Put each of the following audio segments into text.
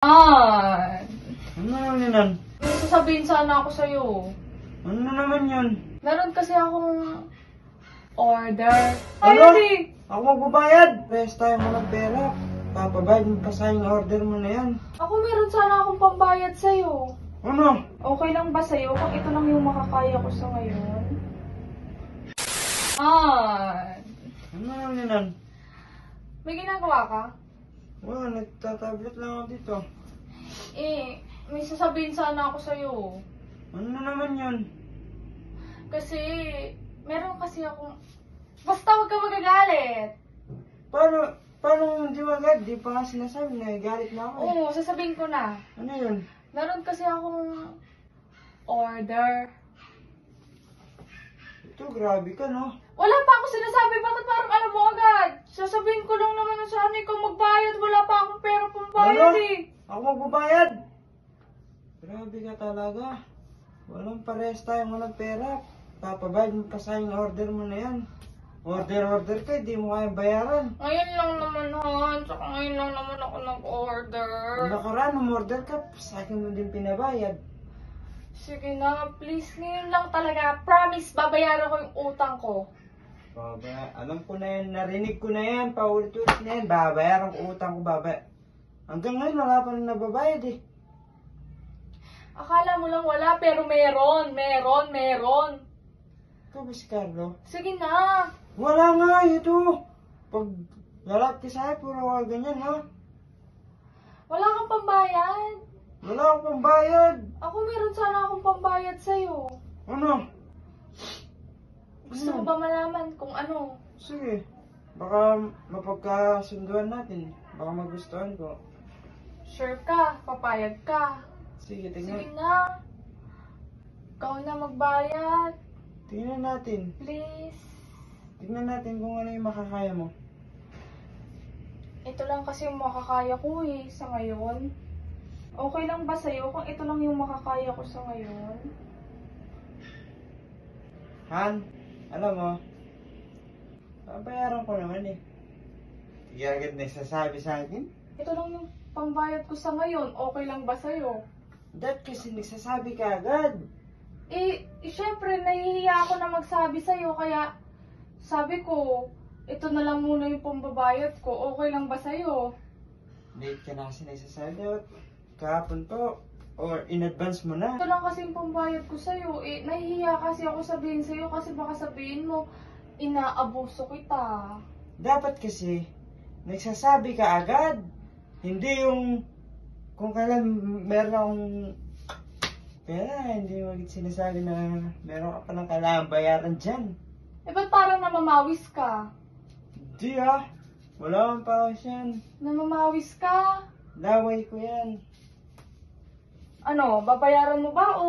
Ano naman yun? May sasabihin sana ako sa'yo. Ano naman yun? Meron kasi akong order. Ano? Ay, Ako magbabayad. Rest tayo mo ng pera. Papabayad mo pa sa yung order mo na yan. ako meron sana akong pambayad sa'yo. Ano? Okay lang ba sa'yo kung ito lang yung makakaya ko sa ngayon? Ano naman yun? May ginagawa ka? Wala, nagtatablet lang ako dito. May sasabihin sana ako sa'yo. Ano naman yun? Kasi, meron kasi akong... Basta huwag ka magagalit. Paano hindi agad? Di pa nga sinasabi na galit na ako eh. Oo, sasabihin ko na. Ano yun? Meron kasi akong order. Ito, grabe ka no? Wala pa ako sinasabi, bakit parang alam mo agad? Sasabihin ko lang naman na sana ikaw magbayad, wala pa akong pera pambayad Ano? eh. Ako magbabayad? Grabe ka talaga. Walang pares tayo, walang pera. Papabayad mo pa sa yung order mo na yan. Order ka, di mo kaya bayaran. Ngayon lang naman Han, tsaka ngayon lang naman ako nag-order. Nakaraan, umorder ka, sa akin mo din pinabayad. Sige na, please, ngayon lang talaga. Promise, babayaran ko yung utang ko. Alam ko na yan, narinig ko na yan, paulit-ulit na yan. Babayaran ko utang ko, Hanggang ngayon, wala pa rin nababayad eh. Akala mo lang wala, pero meron. Ikaw ba si Carlo? Sige na. Wala nga, ito. Pag lalap ka sa'yo, puro ka ganyan, ha? Wala kang pambayad. Wala akong pambayad. Ako meron sana akong pambayad sa'yo. Ano? Gusto mo ba malaman kung ano? Sige. Baka mapagkasunduan natin. Baka magustuhan ko. Sure ka? Papayag ka? Sige, Sige tingnan. na. Ikaw na magbayad. Tingnan natin. Please. Tingnan natin kung ano yung makakaya mo. Ito lang kasi yung makakaya ko eh, sa ngayon. Okay lang ba sa'yo kung ito lang yung makakaya ko sa ngayon? Han, alam mo, babayaran ko naman eh. Hindi agad nagsasabi sa akin. Ito lang yung pambayad ko sa ngayon. Okay lang ba sa'yo? Dahil kasi nagsasabi ka agad. Syempre, nahihiya ako na magsabi sa'yo, kaya sabi ko, ito na lang muna yung pambabayad ko. Okay lang ba sa'yo? Late ka na kasi nagsasabi. Dapat kahapon to. Or in advance mo na. Ito lang kasi yung pambayad ko sa'yo. Nahihiya kasi ako sabihin sa'yo kasi baka sabihin mo, inaabuso kita. Dapat kasi, nagsasabi ka agad. Hindi yung, kung kailan meron akong pera, hindi mo sinasabi na meron ka palang kailangan bayaran dyan. Ba't parang namamawis ka? Hindi ah. Wala kang pawis yan. Namamawis ka? Laway ko yan. Ano, babayaran mo ba o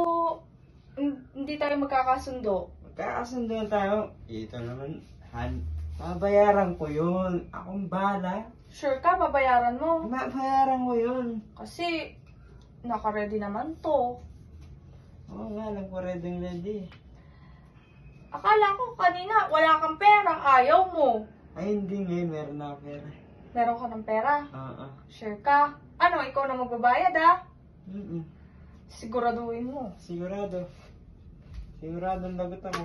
hindi tayo magkakasundo? Magkakasunduan tayo. Ito naman, Han. Babayaran ko yun. Akong bala. Sure ka, babayaran mo? Babayaran ko yun. Kasi, naka-ready naman to. Oo nga, alam ko ready. Akala ko kanina, wala kang pera, ayaw mo. Ay, hindi ngayon. Meron na ako pera. Meron ka ng pera? Oo. Sure ka? Ano, ikaw na magbabayad ah? Mm-mm. Siguraduhin mo. Sigurado. Siguradong lagot ako.